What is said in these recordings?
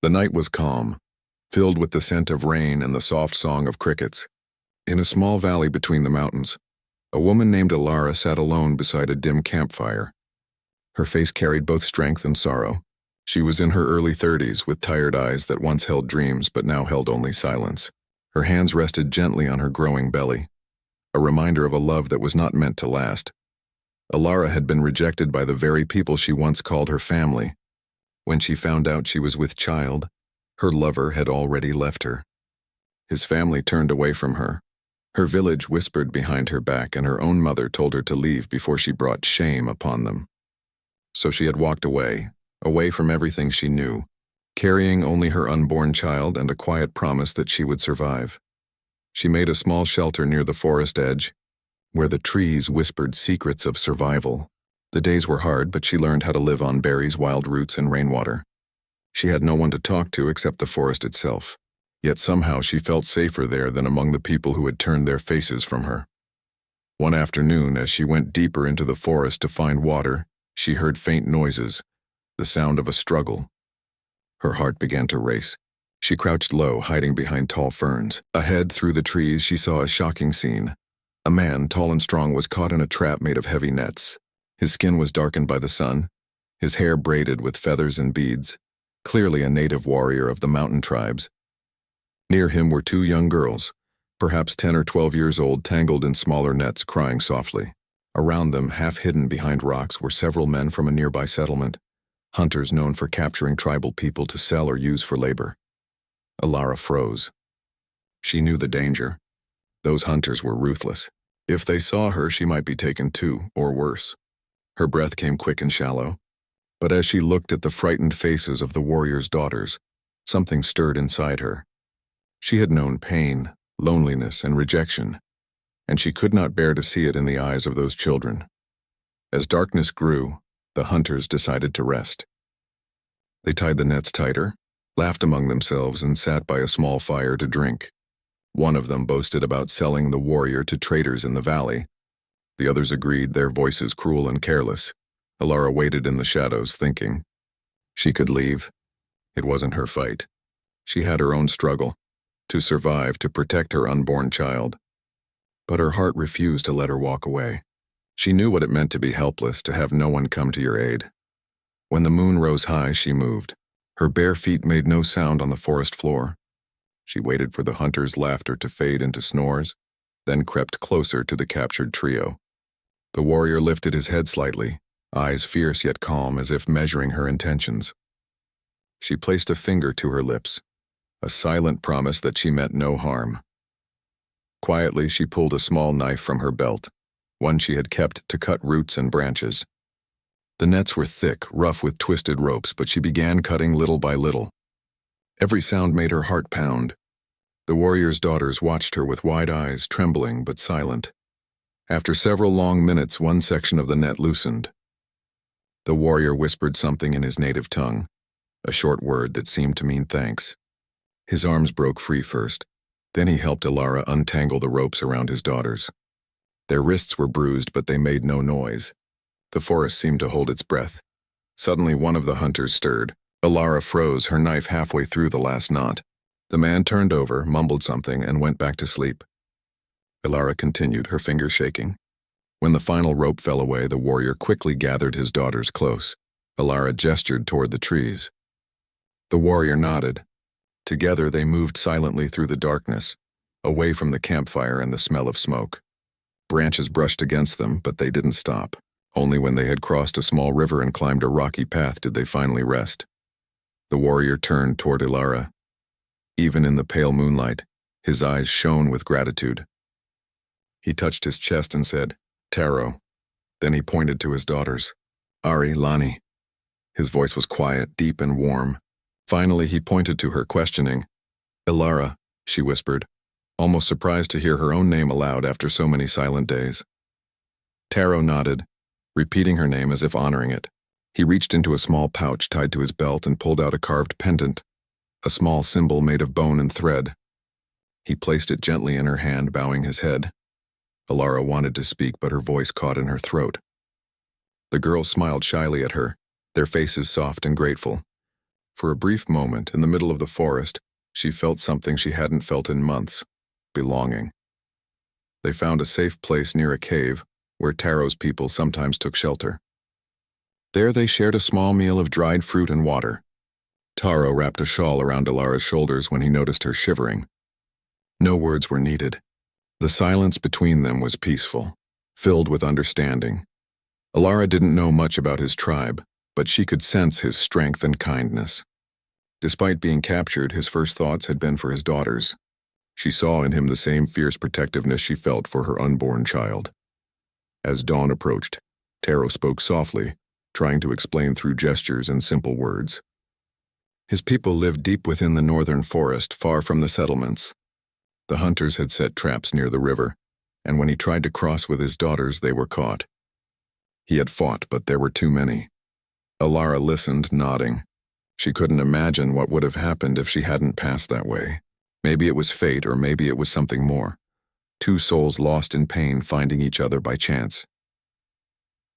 The night was calm, filled with the scent of rain and the soft song of crickets. In a small valley between the mountains, a woman named Alara sat alone beside a dim campfire. Her face carried both strength and sorrow. She was in her early 30s, with tired eyes that once held dreams but now held only silence. Her hands rested gently on her growing belly, a reminder of a love that was not meant to last. Alara had been rejected by the very people she once called her family. When she found out she was with child, her lover had already left her. His family turned away from her. Her village whispered behind her back, and her own mother told her to leave before she brought shame upon them. So she had walked away from everything she knew, carrying only her unborn child and a quiet promise that she would survive. She made a small shelter near the forest edge, where the trees whispered secrets of survival. The days were hard, but she learned how to live on berries, wild roots, and rainwater. She had no one to talk to except the forest itself, yet somehow she felt safer there than among the people who had turned their faces from her. One afternoon, as she went deeper into the forest to find water, she heard faint noises, the sound of a struggle. Her heart began to race. She crouched low, hiding behind tall ferns. Ahead, through the trees, she saw a shocking scene. A man, tall and strong, was caught in a trap made of heavy nets. His skin was darkened by the sun, his hair braided with feathers and beads, clearly a native warrior of the mountain tribes. Near him were two young girls, perhaps 10 or 12 years old, tangled in smaller nets, crying softly. Around them, half hidden behind rocks, were several men from a nearby settlement, hunters known for capturing tribal people to sell or use for labor. Alara froze. She knew the danger. Those hunters were ruthless. If they saw her, she might be taken too, or worse. Her breath came quick and shallow. But as she looked at the frightened faces of the warriors' daughters, something stirred inside her. She had known pain, loneliness, and rejection, and she could not bear to see it in the eyes of those children. As darkness grew, the hunters decided to rest. They tied the nets tighter, laughed among themselves, and sat by a small fire to drink. One of them boasted about selling the warrior to traders in the valley. The others agreed, their voices cruel and careless. Alara waited in the shadows, thinking. She could leave. It wasn't her fight. She had her own struggle, to survive, to protect her unborn child. But her heart refused to let her walk away. She knew what it meant to be helpless, to have no one come to your aid. When the moon rose high, she moved. Her bare feet made no sound on the forest floor. She waited for the hunters' laughter to fade into snores, then crept closer to the captured trio. The warrior lifted his head slightly, eyes fierce yet calm, as if measuring her intentions. She placed a finger to her lips, a silent promise that she meant no harm. Quietly, she pulled a small knife from her belt, one she had kept to cut roots and branches. The nets were thick, rough with twisted ropes, but she began cutting little by little. Every sound made her heart pound. The warrior's daughters watched her with wide eyes, trembling but silent. After several long minutes, one section of the net loosened. The warrior whispered something in his native tongue, a short word that seemed to mean thanks. His arms broke free first. Then he helped Alara untangle the ropes around his daughters. Their wrists were bruised, but they made no noise. The forest seemed to hold its breath. Suddenly, one of the hunters stirred. Alara froze, her knife halfway through the last knot. The man turned over, mumbled something, and went back to sleep. Alara continued, her fingers shaking. When the final rope fell away, the warrior quickly gathered his daughters close. Alara gestured toward the trees. The warrior nodded. Together they moved silently through the darkness, away from the campfire and the smell of smoke. Branches brushed against them, but they didn't stop. Only when they had crossed a small river and climbed a rocky path did they finally rest. The warrior turned toward Alara. Even in the pale moonlight, his eyes shone with gratitude. He touched his chest and said, "Taro." Then he pointed to his daughters. "Ari, Lani." His voice was quiet, deep, and warm. Finally, he pointed to her, questioning. "Alara," she whispered, almost surprised to hear her own name aloud after so many silent days. Taro nodded, repeating her name as if honoring it. He reached into a small pouch tied to his belt and pulled out a carved pendant, a small symbol made of bone and thread. He placed it gently in her hand, bowing his head. Alara wanted to speak, but her voice caught in her throat. The girls smiled shyly at her, their faces soft and grateful. For a brief moment, in the middle of the forest, she felt something she hadn't felt in months: belonging. They found a safe place near a cave, where Taro's people sometimes took shelter. There they shared a small meal of dried fruit and water. Taro wrapped a shawl around Alara's shoulders when he noticed her shivering. No words were needed. The silence between them was peaceful, filled with understanding. Alara didn't know much about his tribe, but she could sense his strength and kindness. Despite being captured, his first thoughts had been for his daughters. She saw in him the same fierce protectiveness she felt for her unborn child. As dawn approached, Taro spoke softly, trying to explain through gestures and simple words. His people lived deep within the northern forest, far from the settlements. The hunters had set traps near the river, and when he tried to cross with his daughters, they were caught. He had fought, but there were too many. Alara listened, nodding. She couldn't imagine what would have happened if she hadn't passed that way. Maybe it was fate, or maybe it was something more. Two souls lost in pain, finding each other by chance.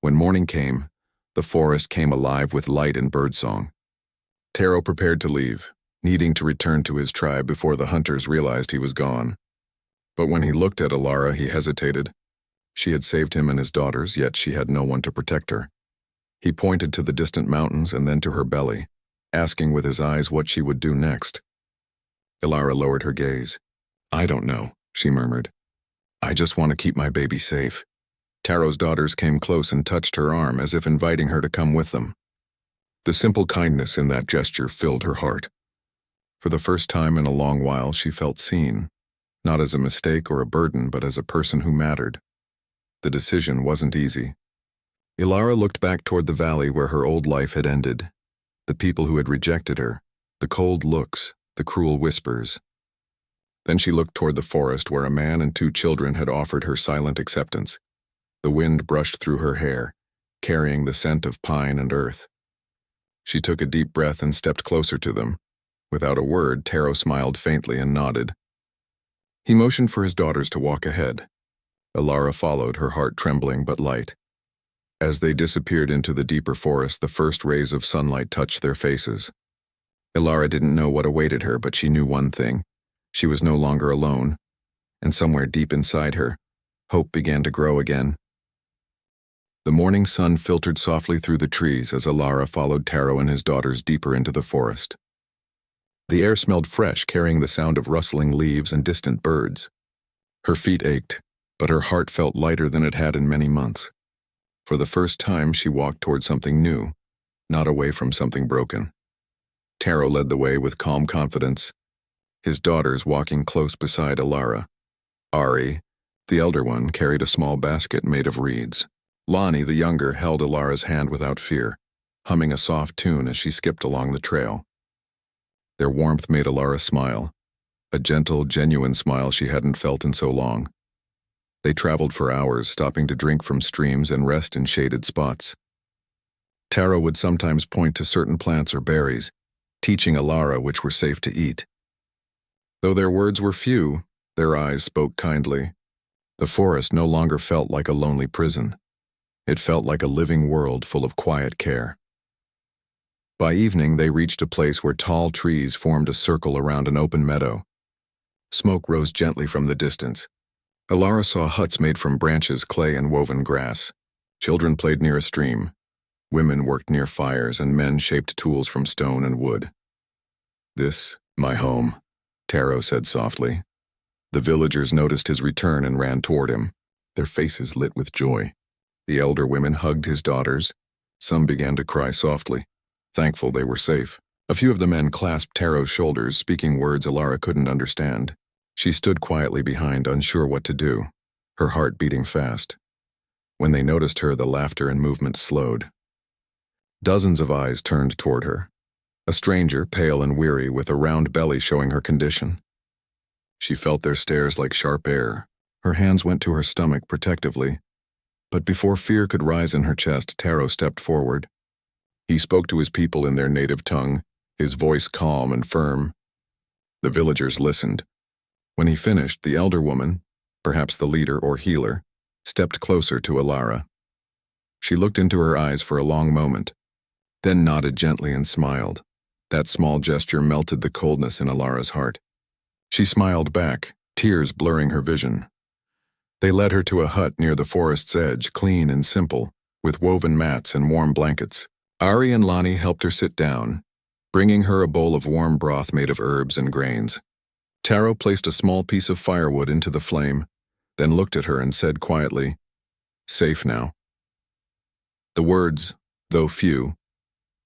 When morning came, the forest came alive with light and birdsong. Taro prepared to leave, needing to return to his tribe before the hunters realized he was gone. But when he looked at Alara, he hesitated. She had saved him and his daughters, yet she had no one to protect her. He pointed to the distant mountains and then to her belly, asking with his eyes what she would do next. Alara lowered her gaze. "I don't know," she murmured. "I just want to keep my baby safe." Taro's daughters came close and touched her arm as if inviting her to come with them. The simple kindness in that gesture filled her heart. For the first time in a long while, she felt seen, not as a mistake or a burden, but as a person who mattered. The decision wasn't easy. Alara looked back toward the valley where her old life had ended. The people who had rejected her, the cold looks, the cruel whispers. Then she looked toward the forest where a man and two children had offered her silent acceptance. The wind brushed through her hair, carrying the scent of pine and earth. She took a deep breath and stepped closer to them. Without a word, Taro smiled faintly and nodded. He motioned for his daughters to walk ahead. Alara followed, her heart trembling but light. As they disappeared into the deeper forest, the first rays of sunlight touched their faces. Alara didn't know what awaited her, but she knew one thing. She was no longer alone, and somewhere deep inside her, hope began to grow again. The morning sun filtered softly through the trees as Alara followed Taro and his daughters deeper into the forest. The air smelled fresh, carrying the sound of rustling leaves and distant birds. Her feet ached, but her heart felt lighter than it had in many months. For the first time, she walked toward something new, not away from something broken. Taro led the way with calm confidence, his daughters walking close beside Alara. Ari, the elder one, carried a small basket made of reeds. Lonnie, the younger, held Alara's hand without fear, humming a soft tune as she skipped along the trail. Their warmth made Alara smile, a gentle, genuine smile she hadn't felt in so long. They traveled for hours, stopping to drink from streams and rest in shaded spots. Taro would sometimes point to certain plants or berries, teaching Alara which were safe to eat. Though their words were few, their eyes spoke kindly. The forest no longer felt like a lonely prison. It felt like a living world full of quiet care. By evening, they reached a place where tall trees formed a circle around an open meadow. Smoke rose gently from the distance. Alara saw huts made from branches, clay, and woven grass. Children played near a stream. Women worked near fires, and men shaped tools from stone and wood. "This, my home," Taro said softly. The villagers noticed his return and ran toward him, their faces lit with joy. The elder women hugged his daughters. Some began to cry softly, thankful they were safe. A few of the men clasped Taro's shoulders, speaking words Alara couldn't understand. She stood quietly behind, unsure what to do, her heart beating fast. When they noticed her, the laughter and movement slowed. Dozens of eyes turned toward her. A stranger, pale and weary, with a round belly showing her condition. She felt their stares like sharp air. Her hands went to her stomach protectively. But before fear could rise in her chest, Taro stepped forward. He spoke to his people in their native tongue, his voice calm and firm. The villagers listened. When he finished, the elder woman, perhaps the leader or healer, stepped closer to Alara. She looked into her eyes for a long moment, then nodded gently and smiled. That small gesture melted the coldness in Alara's heart. She smiled back, tears blurring her vision. They led her to a hut near the forest's edge, clean and simple, with woven mats and warm blankets. Ari and Lonnie helped her sit down, bringing her a bowl of warm broth made of herbs and grains. Taro placed a small piece of firewood into the flame, then looked at her and said quietly, "Safe now." The words, though few,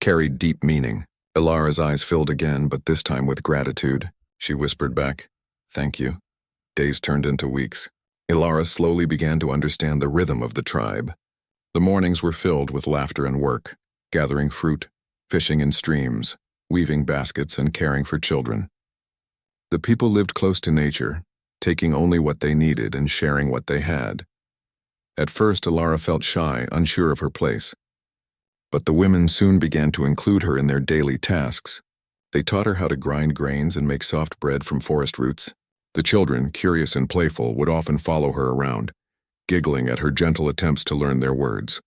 carried deep meaning. Alara's eyes filled again, but this time with gratitude. She whispered back, "Thank you." Days turned into weeks. Alara slowly began to understand the rhythm of the tribe. The mornings were filled with laughter and work, gathering fruit, fishing in streams, weaving baskets, and caring for children. The people lived close to nature, taking only what they needed and sharing what they had. At first, Alara felt shy, unsure of her place. But the women soon began to include her in their daily tasks. They taught her how to grind grains and make soft bread from forest roots. The children, curious and playful, would often follow her around, giggling at her gentle attempts to learn their words.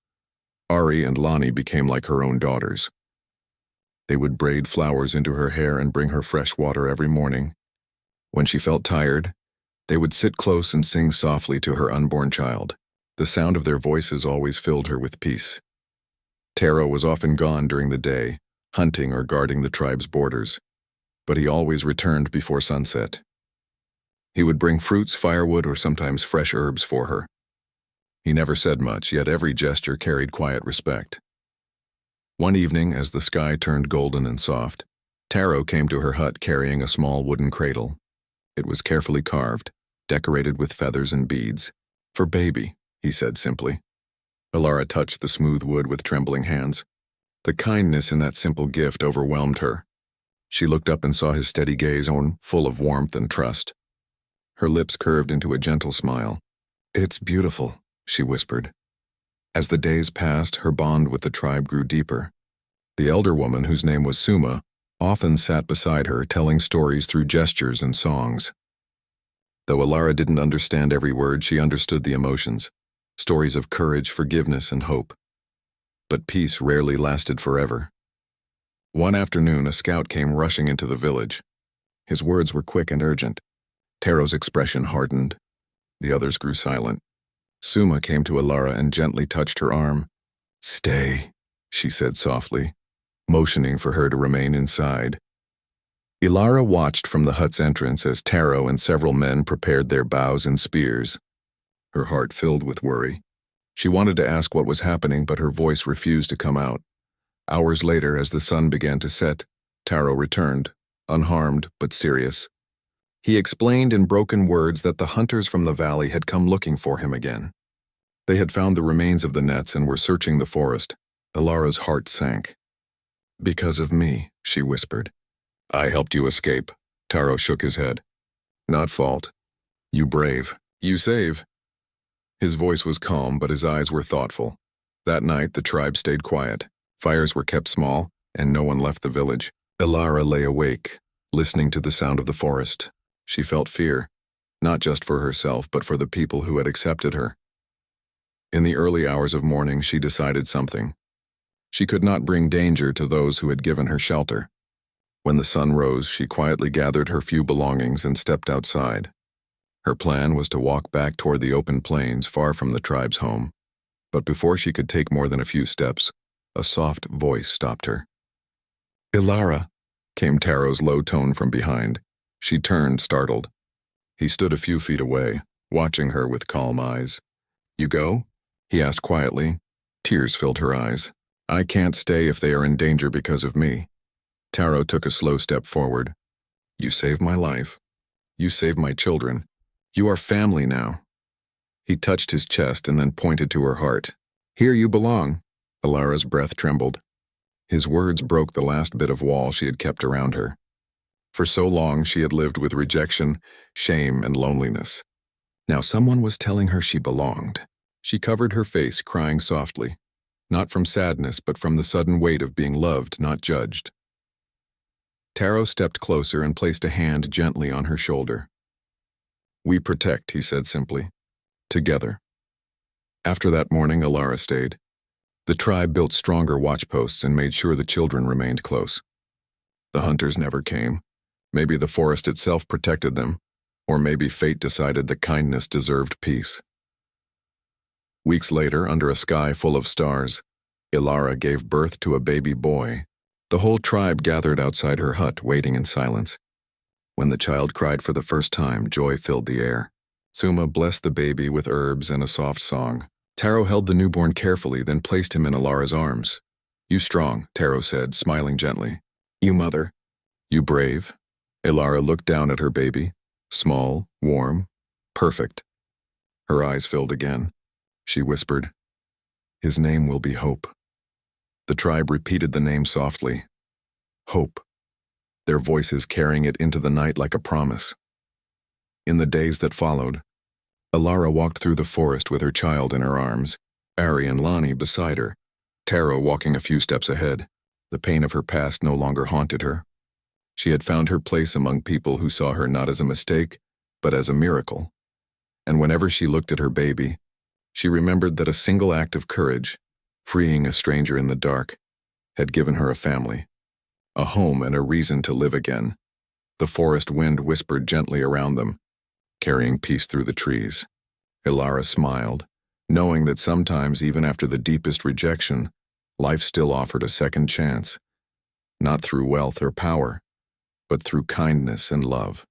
Ari and Lonnie became like her own daughters. They would braid flowers into her hair and bring her fresh water every morning. When she felt tired, they would sit close and sing softly to her unborn child. The sound of their voices always filled her with peace. Taro was often gone during the day, hunting or guarding the tribe's borders, but he always returned before sunset. He would bring fruits, firewood, or sometimes fresh herbs for her. He never said much, yet every gesture carried quiet respect. One evening, as the sky turned golden and soft, Taro came to her hut carrying a small wooden cradle. It was carefully carved, decorated with feathers and beads. "For baby," he said simply. Alara touched the smooth wood with trembling hands. The kindness in that simple gift overwhelmed her. She looked up and saw his steady gaze, full of warmth and trust. Her lips curved into a gentle smile. "It's beautiful," she whispered. As the days passed, her bond with the tribe grew deeper. The elder woman, whose name was Suma, often sat beside her, telling stories through gestures and songs. Though Alara didn't understand every word, she understood the emotions, stories of courage, forgiveness, and hope. But peace rarely lasted forever. One afternoon, a scout came rushing into the village. His words were quick and urgent. Taro's expression hardened. The others grew silent. Suma came to Alara and gently touched her arm. "Stay," she said softly, motioning for her to remain inside. Alara watched from the hut's entrance as Taro and several men prepared their bows and spears. Her heart filled with worry. She wanted to ask what was happening, but her voice refused to come out. Hours later, as the sun began to set, Taro returned, unharmed but serious. He explained in broken words that the hunters from the valley had come looking for him again. They had found the remains of the nets and were searching the forest. Alara's heart sank. "Because of me," she whispered. "I helped you escape." Taro shook his head. "Not fault. You brave. You save." His voice was calm, but his eyes were thoughtful. That night, the tribe stayed quiet. Fires were kept small, and no one left the village. Alara lay awake, listening to the sound of the forest. She felt fear, not just for herself, but for the people who had accepted her. In the early hours of morning, she decided something. She could not bring danger to those who had given her shelter. When the sun rose, she quietly gathered her few belongings and stepped outside. Her plan was to walk back toward the open plains far from the tribe's home. But before she could take more than a few steps, a soft voice stopped her. "Alara," came Taro's low tone from behind. She turned, startled. He stood a few feet away, watching her with calm eyes. "You go?" he asked quietly. Tears filled her eyes. "I can't stay if they are in danger because of me." Taro took a slow step forward. "You saved my life. You saved my children. You are family now." He touched his chest and then pointed to her heart. "Here you belong." Alara's breath trembled. His words broke the last bit of wall she had kept around her. For so long she had lived with rejection, shame, and loneliness. Now someone was telling her she belonged. She covered her face, crying softly, not from sadness, but from the sudden weight of being loved, not judged. Taro stepped closer and placed a hand gently on her shoulder. "We protect," he said simply. "Together." After that morning, Alara stayed. The tribe built stronger watchposts and made sure the children remained close. The hunters never came. Maybe the forest itself protected them, or maybe fate decided that kindness deserved peace. Weeks later, under a sky full of stars, Ilara gave birth to a baby boy. The whole tribe gathered outside her hut, waiting in silence. When the child cried for the first time, joy filled the air. Suma blessed the baby with herbs and a soft song. Taro held the newborn carefully, then placed him in Ilara's arms. "You strong," Taro said, smiling gently. "You mother." "You brave." Ilara looked down at her baby. Small, warm, perfect. Her eyes filled again. She whispered, "His name will be Hope." The tribe repeated the name softly. Hope. Their voices carrying it into the night like a promise. In the days that followed, Ilara walked through the forest with her child in her arms, Ari and Lani beside her, Taro walking a few steps ahead. The pain of her past no longer haunted her. She had found her place among people who saw her not as a mistake, but as a miracle. And whenever she looked at her baby, she remembered that a single act of courage, freeing a stranger in the dark, had given her a family, a home and a reason to live again. The forest wind whispered gently around them, carrying peace through the trees. Ilara smiled, knowing that sometimes, even after the deepest rejection, life still offered a second chance, not through wealth or power, but through kindness and love.